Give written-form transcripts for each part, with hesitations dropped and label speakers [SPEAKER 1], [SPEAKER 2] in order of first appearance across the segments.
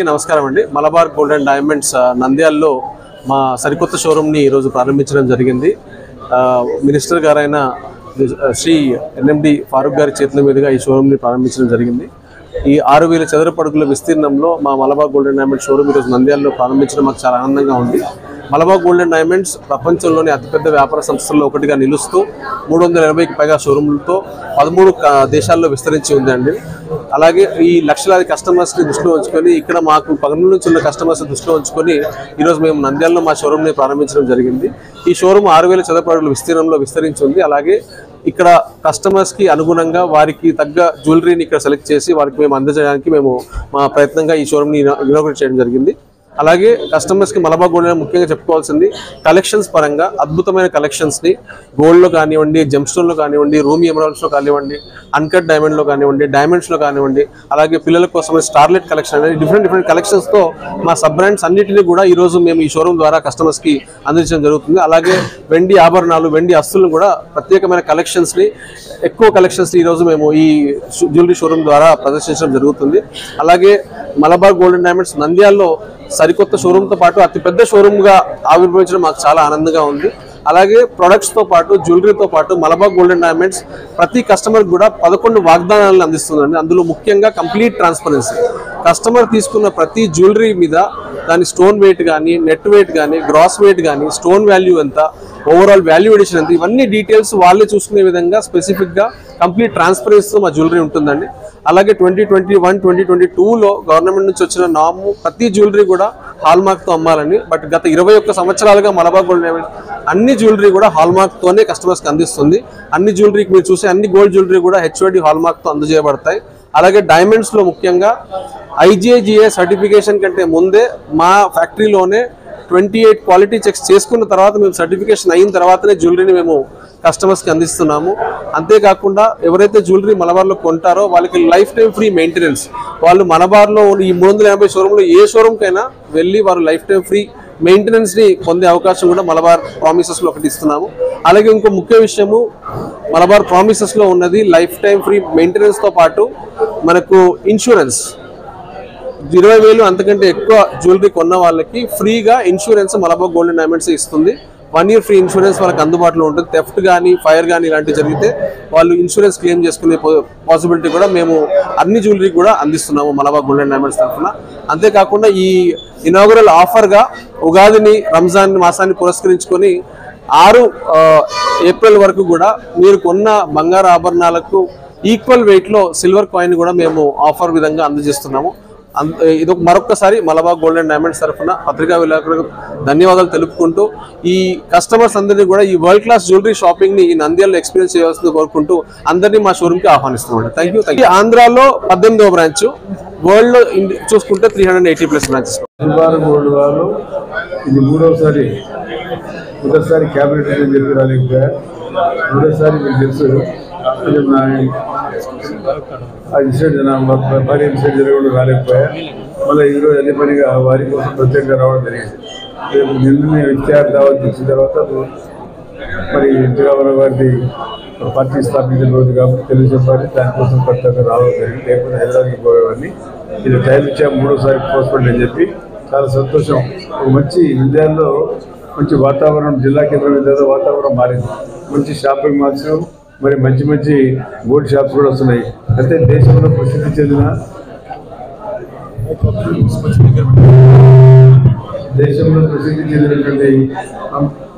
[SPEAKER 1] అందరికీ నమస్కారం అండి. మలబార్ గోల్డ్ అండ్ డైమండ్స్ నంద్యాలలో మా సరికొత్త షోరూమ్ని ఈరోజు ప్రారంభించడం జరిగింది. మినిస్టర్ గారైన శ్రీ ఎన్ఎండి ఫారూక్ గారి చేతుల మీదుగా ఈ షోరూమ్ని ప్రారంభించడం జరిగింది. ఈ 6000 చదరపు అడుగుల విస్తీర్ణంలో మా Malabar gold and diamonds showroom ఈరోజు నంద్యాలలో ప్రారంభించడం మాకు చాలా ఆనందంగా ఉంది. మలబార్ గోల్డ్ అండ్ డైమండ్స్ ప్రపంచంలోని అతిపెద్ద వ్యాపార సంస్థల్లో ఒకటిగా నిలుస్తూ 380కి పైగా షోరూమ్లతో 13 దేశాల్లో విస్తరించి ఉందండి. అలాగే ఈ లక్షలాది కస్టమర్స్ని దృష్టిలో ఉంచుకొని ఇక్కడ మాకు పగల నుంచి ఉన్న కస్టమర్స్ దృష్టిలో ఉంచుకొని ఈరోజు మేము నంద్యాలలో మా షోరూమ్ని ప్రారంభించడం జరిగింది. ఈ షోరూమ్ 6000 చదరపు అడుగుల విస్తీర్ణంలో విస్తరించి ఉంది. అలాగే ఇక్కడ కస్టమర్స్కి అనుగుణంగా వారికి తగ్గ జ్యువెలరీని ఇక్కడ సెలెక్ట్ చేసి వారికి మేము అందజేయడానికి మేము మా ప్రయత్నంగా ఈ షోరూమ్ని ఇనాగ్రేట్ చేయడం జరిగింది. అలాగే కస్టమర్స్కి మలబార్ గోల్డ్ ముఖ్యంగా చెప్పుకోవాల్సింది కలెక్షన్స్ పరంగా అద్భుతమైన కలెక్షన్స్ని గోల్డ్లో కానివ్వండి, జెమ్ స్టోన్లో కానివ్వండి, రూమీ ఎమరాల్డ్స్లో కానివ్వండి, అన్కట్ డైమండ్లో కానివ్వండి, డైమండ్స్లో కానివ్వండి, అలాగే పిల్లల కోసం స్టార్లెట్ కలెక్షన్ అనేది డిఫరెంట్ కలెక్షన్స్తో మా సబ్ బ్రాండ్స్ అన్నింటినీ కూడా ఈరోజు మేము ఈ షోరూమ్ ద్వారా కస్టమర్స్కి అందించడం జరుగుతుంది. అలాగే వెండి ఆభరణాలు, వెండి అస్తులను కూడా ప్రత్యేకమైన కలెక్షన్స్ని ఎక్కువ కలెక్షన్స్ని ఈరోజు మేము ఈ జ్యువెలరీ షోరూమ్ ద్వారా ప్రదర్శించడం జరుగుతుంది. అలాగే మలబార్ గోల్డ్ అండ్ డైమండ్స్ నంద్యాలలో సరికొత్త షోరూమ్తో పాటు అతిపెద్ద షోరూమ్గా ఆవిర్భవించడం మాకు చాలా ఆనందంగా ఉంది. అలాగే ప్రొడక్ట్స్తో పాటు జ్యువెలరీతో పాటు మలబార్ గోల్డ్ అండ్ డైమండ్స్ ప్రతి కస్టమర్కి కూడా 11 వాగ్దానాలను అందిస్తుందండి. అందులో ముఖ్యంగా కంప్లీట్ ట్రాన్స్పరెన్సీ. కస్టమర్ తీసుకున్న ప్రతి జ్యువెలరీ మీద దాని స్టోన్ వెయిట్ కానీ, నెట్ వెయిట్ కానీ, గ్రాస్ వెయిట్ కానీ, స్టోన్ వాల్యూ ఎంత, ఓవరాల్ వాల్యూ ఎడిషన్ ఎంత, ఇవన్నీ డీటెయిల్స్ వాళ్ళే చూసుకునే విధంగా స్పెసిఫిక్గా కంప్లీట్ ట్రాన్స్పరెన్సీతో మా జ్యువెలరీ ఉంటుందండి. అలాగే 2021, 2022లో గవర్నమెంట్ నుంచి వచ్చిన నాము ప్రతి జ్యువెలరీ కూడా హాల్మార్క్తో అమ్మాలని. బట్ గత 21 సంవత్సరాలుగా మలబార్ గోల్డ్ అన్ని జ్యువెలరీ కూడా హాల్మార్క్తోనే కస్టమర్స్కి అందిస్తుంది. అన్ని జ్యువెలరీకి మీరు చూసే అన్ని గోల్డ్ జ్యువెలరీ కూడా HOD హాల్మార్క్తో అందజేయబడతాయి. అలాగే డైమండ్స్లో ముఖ్యంగా IGA సర్టిఫికేషన్ కంటే ముందే మా ఫ్యాక్టరీలోనే 28 క్వాలిటీ చెక్స్ చేసుకున్న తర్వాత మేము సర్టిఫికేషన్ అయిన తర్వాతనే జ్యువెలరీని మేము కస్టమర్స్కి అందిస్తున్నాము. అంతేకాకుండా ఎవరైతే జ్యువెలరీ మలబార్లో కొంటారో వాళ్ళకి లైఫ్ టైం ఫ్రీ మెయింటెనెన్స్. వాళ్ళు మలబార్లో ఈ 380 షోరూంలో ఏ షోరూమ్కైనా వెళ్ళి వారు లైఫ్ టైం ఫ్రీ మెయింటెనెన్స్ని పొందే అవకాశం కూడా మలబార్ ప్రామిసెస్లో ఒకటి ఇస్తున్నాము. అలాగే ఇంకో ముఖ్య విషయము, మలబార్ ప్రామిసెస్లో ఉన్నది లైఫ్ టైం ఫ్రీ మెయింటెనెన్స్తో పాటు మనకు ఇన్సూరెన్స్ 20,000 అంతకంటే ఎక్కువ జ్యువెలరీ కొన్న వాళ్ళకి ఫ్రీగా insurance Malabar gold and diamonds ఇస్తుంది. 1 year ఫ్రీ ఇన్సూరెన్స్ వాళ్ళకి అందుబాటులో ఉంటుంది. థెఫ్ట్ కానీ, ఫైర్ కానీ ఇలాంటివి జరిగితే వాళ్ళు ఇన్సూరెన్స్ క్లెయిమ్ చేసుకునే పాసిబిలిటీ కూడా మేము అన్ని జ్యువెలరీ కూడా అందిస్తున్నాము మలబార్ గోల్డ్ అండ్ డైమండ్స్ తరఫున. అంతేకాకుండా ఈ ఇనాగరల్ ఆఫర్గా ఉగాదిని, రంజాన్ మాసాన్ని పురస్కరించుకొని 6 ఏప్రిల్ వరకు కూడా మీరు కొన్న బంగారు ఆభరణాలకు ఈక్వల్ వెయిట్లో సిల్వర్ కాయిన్ కూడా మేము ఆఫర్ విధంగా అందజేస్తున్నాము. ఇది మరొక్కసారి మలబార్ గోల్డ్ అండ్ డైమండ్స్ తరఫున పత్రికా విలేకరులకు ధన్యవాదాలు తెలుపుకుంటూ ఈ కస్టమర్స్ అందరినీ కూడా ఈ వరల్డ్ క్లాస్ జ్యువెలరీ షాపింగ్ని ఈ నంద్యాలలో ఎక్స్పీరియన్స్ చేయాల్సింది కోరుకుంటూ అందరినీ మా షోరూమ్కి ఆహ్వానిస్తున్నాం. Thank you. ఆంధ్రాలో 18వ బ్రాంచ్, వరల్డ్లో చూసుకుంటే 380+ బ్రాంచెస్.
[SPEAKER 2] మలబార్ గోల్డ్ వాళ్ళు ఇది మొదటిసారి క్యాబినెట్ చెప్పి రాలేకపోయా. మూడోసారి మీకు తెలుసు భారీ ఇన్సిడెంట్ జరగడం రాలేకపోయా. మళ్ళీ ఈరోజు అదే పనిగా వారి కోసం ప్రత్యేకంగా రావడం జరిగింది. నిన్న ఇచ్చారు దావత్ ఇచ్చిన తర్వాత మరి రామారావు గారి పార్టీ స్థాపించిన రోజు కాబట్టి తెలుగుదేశం పార్టీ దానికోసం ప్రత్యేకంగా రావడం జరిగింది. లేకపోతే హైదరాబాద్కి పోయేవాడిని. ఇది టైం ఇచ్చాము, మూడోసారి పోస్ట్పోండ్ అని చెప్పి చాలా సంతోషం. ఒక మంచి ఇండియాలో మంచి వాతావరణం, జిల్లా కేంద్రం మీద వాతావరణం మారింది. మంచి షాపింగ్ మాల్స్, మరి మంచి గోల్డ్ షాప్స్ కూడా వస్తున్నాయి. అయితే దేశంలో ప్రసిద్ధి చెందినటువంటి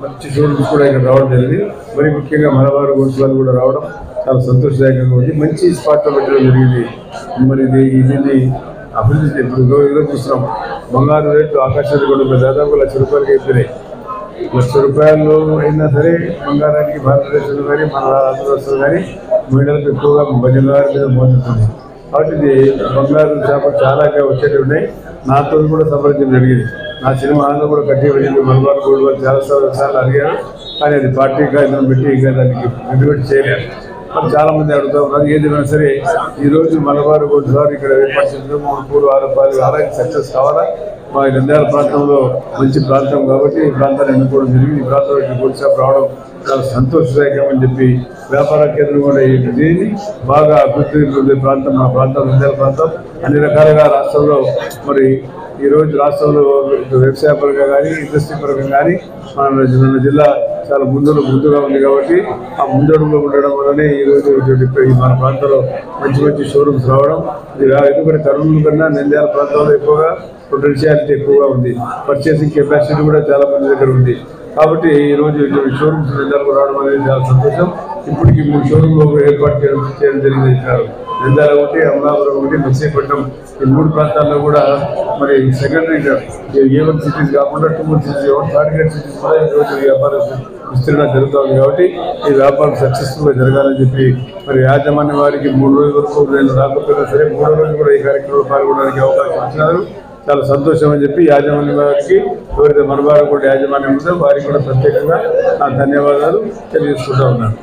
[SPEAKER 2] మంచి షోరూమ్స్ కూడా ఇక్కడ రావడం జరిగింది. మరి ముఖ్యంగా మలబార్ గోల్డ్స్ వాళ్ళు కూడా రావడం చాలా సంతోషదాయకంగా ఉంది. మంచి స్పాట్లో పెట్టడం జరిగింది. మరి దీన్ని అభివృద్ధి ఇప్పుడు ఈరోజు చూస్తున్నాం. బంగారు రేట్లు ఆకాశాలు కూడా దాదాపు ₹1,00,000 అయిపోయినాయి. ₹1,00,000 అయినా సరే బంగారానికి భారతదేశంలో కానీ మన ఆంధ్రప్రదేశ్లో కానీ మహిళలకు ఎక్కువగా బంగారు మీద మోస్తుంది. కాబట్టి ఇది బంగారు చేపలు చాలా వచ్చేవి ఉన్నాయి. నాతో కూడా సంప్రదించడం జరిగింది. నా సినిమా హాల్లో కూడా కట్టి వెళ్ళింది. మలబార్ గోల్డ్ వాళ్ళు చాలాసార్లు అడిగారు, కానీ అది పార్టీగా ఇద్దరు పెట్టి ఇంకా దానికి ఇంప్లిమెంట్ చేయలేదు. మరి చాలామంది అడుగుతూ ఉన్నారు. ఏదైనా సరే ఈరోజు మలబార్ గోల్డ్ సార్ ఇక్కడ ఏర్పాటు చేసిన 3 ఆలయం సక్సెస్ కావాలా. మా నంద్యాల ప్రాంతంలో మంచి ప్రాంతం కాబట్టి ఈ ప్రాంతాన్ని ఎన్నుకోవడం జరిగింది. ఈ ప్రాంతంలో గోల్డ్ షాప్ రావడం చాలా సంతోషదాయకం అని చెప్పి వ్యాపార కేంద్రం కూడా దీన్ని బాగా అభివృద్ధి పొందే ప్రాంతం మా ప్రాంతం నంద్యాల ప్రాంతం. అన్ని రకాలుగా రాష్ట్రంలో మరి ఈరోజు రాష్ట్రంలో వ్యవసాయ పరంగా కానీ ఇండస్ట్రీ పరంగా కానీ మన జిల్లా చాలా ముందుగా ఉంది కాబట్టి ఆ ముందడుగులో ఉండడం వల్లనే ఈరోజు మన ప్రాంతంలో మంచి మంచి షోరూమ్స్ రావడం. ఎందుకంటే కర్నూలు కన్నా నంద్యాల ప్రాంతంలో ఎక్కువగా పొటెన్షియాలిటీ ఎక్కువగా ఉంది, పర్చేసింగ్ కెపాసిటీ కూడా చాలా మంది దగ్గర ఉంది. కాబట్టి ఈరోజు షోరూమ్స్ నంద్యాలకు రావడం అనేది చాలా సంతోషం. ఇప్పటికి 3 షోరూమ్లు ఏర్పాటు చేయడం జరిగింది. నంద్యాల ఒకటి, అమలాపురం ఒకటి, మత్స్యపట్నం ఈ 3 ప్రాంతాల్లో కూడా మరి సెకండరీ A1 సిటీస్ కాకుండా 2 సిటీస్, థర్డ్ గ్రేడ్ సిటీస్ కూడా ఈరోజు వ్యాపారం విస్తరణ జరుగుతుంది. కాబట్టి ఈ వ్యాపారం సక్సెస్ఫుల్గా జరగాలని చెప్పి మరి యాజమాన్య వారికి 3 రోజుల వరకు నేను రాకపోయినా సరే 3వ రోజు కూడా ఈ కార్యక్రమంలో పాల్గొనడానికి అవకాశం ఇచ్చినారు. చాలా సంతోషం అని చెప్పి యాజమాన్య వారికి, ఎవరైతే మనవారు కూడా యాజమాన్యం ఉందో వారికి కూడా ప్రత్యేకంగా నా ధన్యవాదాలు తెలియజేసుకుంటూ ఉన్నాను.